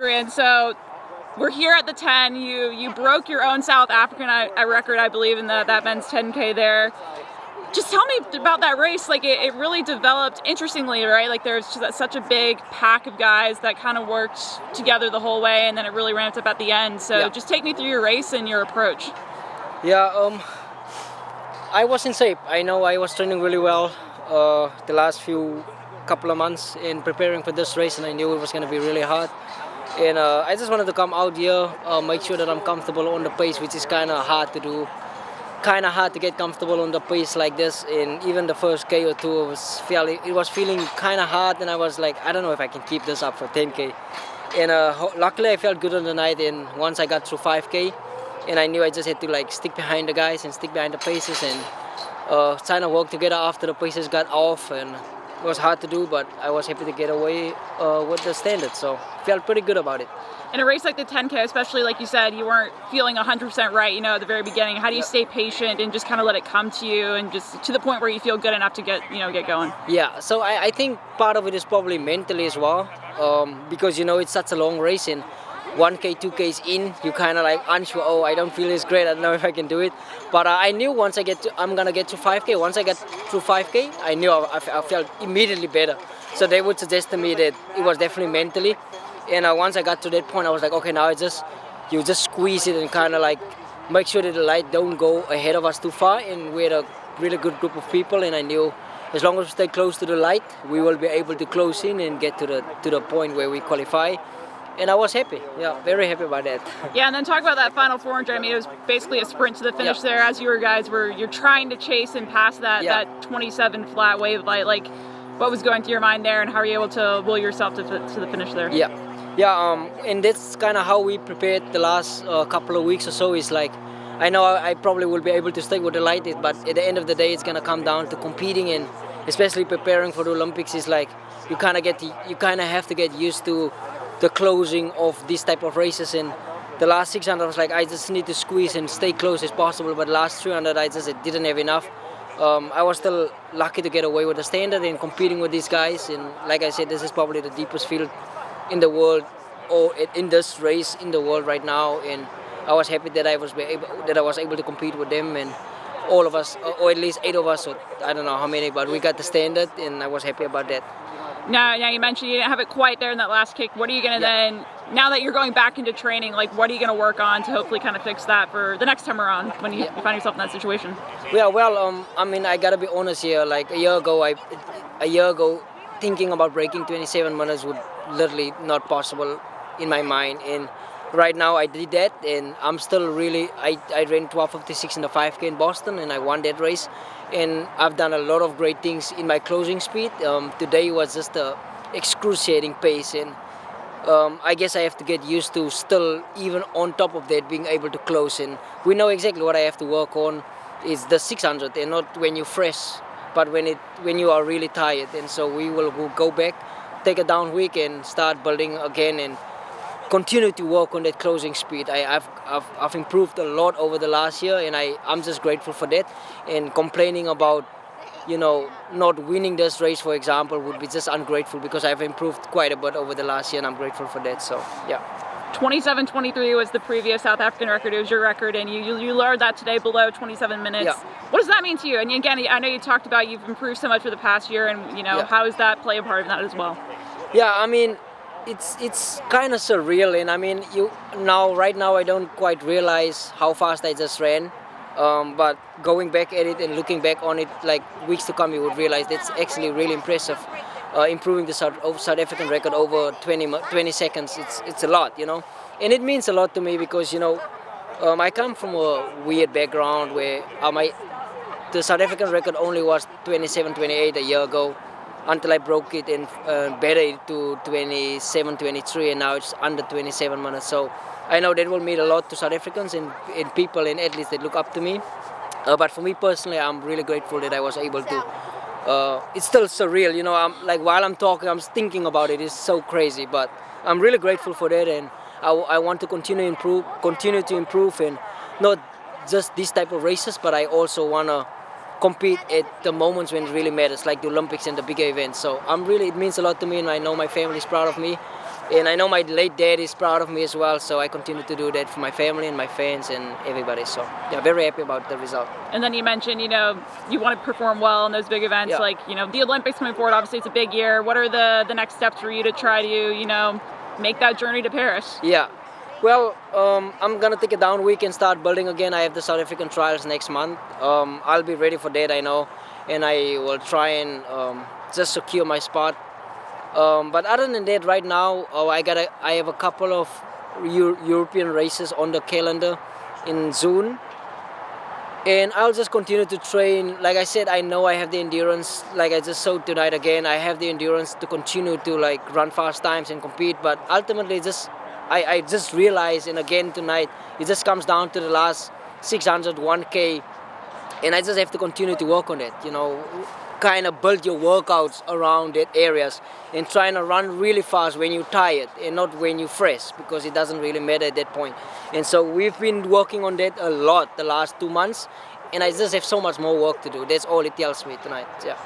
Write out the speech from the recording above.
Adriaan, so we're here at the 10. You broke your own South African record, I believe, in that men's 10K there. Just tell me about that race. Like it really developed interestingly, right? Like there's just such a big pack of guys that kind of worked together the whole way, and then it really ramped up at the end. So just take me through your race and your approach. Yeah, I was in shape. I know I was training really well the last couple of months in preparing for this race, and I knew it was going to be really hard. And I just wanted to come out here, make sure that I'm comfortable on the pace, which is kind of hard to do. Kind of hard to get comfortable on the pace like this. And even the first K or two, it was feeling kind of hard, and I was like, I don't know if I can keep this up for 10K. And luckily I felt good on the night, and once I got through 5K, and I knew I just had to like stick behind the guys and stick behind the paces and trying to work together after the paces got off, and it was hard to do, but I was happy to get away with the standard, so felt pretty good about it. In a race like the 10K, especially like you said, you weren't feeling 100% right, at the very beginning. How do you stay patient and just kind of let it come to you, and just to the point where you feel good enough to get going? Yeah, so I think part of it is probably mentally as well, because it's such a long race, and 1K, 2K's in, you kind of like unsure, oh, I don't feel this great, I don't know if I can do it. But I knew once I'm going to get to 5K. Once I get through 5K, I knew I felt immediately better. So they would suggest to me that it was definitely mentally. And once I got to that point, I was like, okay, now you just squeeze it and kind of like make sure that the light don't go ahead of us too far. And we're a really good group of people, and I knew as long as we stay close to the light, we will be able to close in and get to the point where we qualify. And I was happy, very happy about that. Yeah, and then talk about that final 400. I mean, it was basically a sprint to the finish there, as you're trying to chase and pass that 27 flat wave light. Like, what was going through your mind there, and how were you able to will yourself to the finish there? And that's kind of how we prepared the last couple of weeks or so. Is like, I know I probably will be able to stay with the light, but at the end of the day, it's gonna come down to competing, and especially preparing for the Olympics. Is like you kind of have to get used to the closing of these type of races. And the last 600 I was like, I just need to squeeze and stay close as possible, but last 300 I just didn't have enough. I was still lucky to get away with the standard and competing with these guys, and like I said, this is probably the deepest field in the world, or in this race in the world right now, and I was happy that I was able to compete with them, and all of us, or at least 8 of us, or I don't know how many, but we got the standard, and I was happy about that. Now you mentioned you didn't have it quite there in that last kick. What are you going to then, now that you're going back into training, like what are you going to work on to hopefully kind of fix that for the next time around when you find yourself in that situation? Yeah, well, I mean, I got to be honest here. Like a year ago, thinking about breaking 27 minutes would literally not possible in my mind. And right now I did that, and I'm still really, I ran 12:56 in the 5K in Boston, and I won that race. And I've done a lot of great things in my closing speed. Today was just a excruciating pace, and I guess I have to get used to still, even on top of that, being able to close. And we know exactly what I have to work on is the 600, and not when you're fresh, but when you are really tired. And so we'll go back, take a down week, and start building again, and continue to work on that closing speed. I've improved a lot over the last year, and I'm just grateful for that. And complaining about not winning this race, for example, would be just ungrateful, because I've improved quite a bit over the last year, and I'm grateful for that. So 27:23 was the previous South African record. It was your record, and you lowered that today below 27 minutes. Yeah. What does that mean to you? And again, I know you talked about you've improved so much for the past year, and how does that play a part of that as well? Yeah, I mean, it's kind of surreal, and I mean, right now I don't quite realize how fast I just ran, but going back at it and looking back on it like weeks to come, you would realize that's actually really impressive. Improving the South African record over 20 seconds, it's a lot, and it means a lot to me, because I come from a weird background where the South African record only was 27:28 a year ago, until I broke it and better it to 27:23, and now it's under 27 minutes. So I know that will mean a lot to South Africans and people and athletes that look up to me. But for me personally, I'm really grateful that I was able to. It's still surreal, I'm like, while I'm talking, I'm thinking about it. It's so crazy, but I'm really grateful for that, and I want to continue to improve, and not just this type of races, but I also want to compete at the moments when it really matters, like the Olympics and the bigger events. So it means a lot to me, and I know my family is proud of me. And I know my late dad is proud of me as well, so I continue to do that for my family and my fans and everybody. So yeah, very happy about the result. And then you mentioned, you want to perform well in those big events, Yeah. like, the Olympics coming forward. Obviously, it's a big year. What are the next steps for you to try to, make that journey to Paris? Yeah. Well, I'm gonna take a down week and start building again. I have the South African trials next month. I'll be ready for that, I know, and I will try and just secure my spot. But other than that, right now, I have a couple of European races on the calendar in June, and I'll just continue to train. Like I said, I know I have the endurance. Like I just showed tonight again, I have the endurance to continue to like run fast times and compete. But ultimately, I just realized, and again tonight, it just comes down to the last 600, 1K, and I just have to continue to work on it. Kind of build your workouts around that areas and trying to run really fast when you're tired and not when you're fresh, because it doesn't really matter at that point. And so we've been working on that a lot the last 2 months, and I just have so much more work to do. That's all it tells me tonight. Yeah.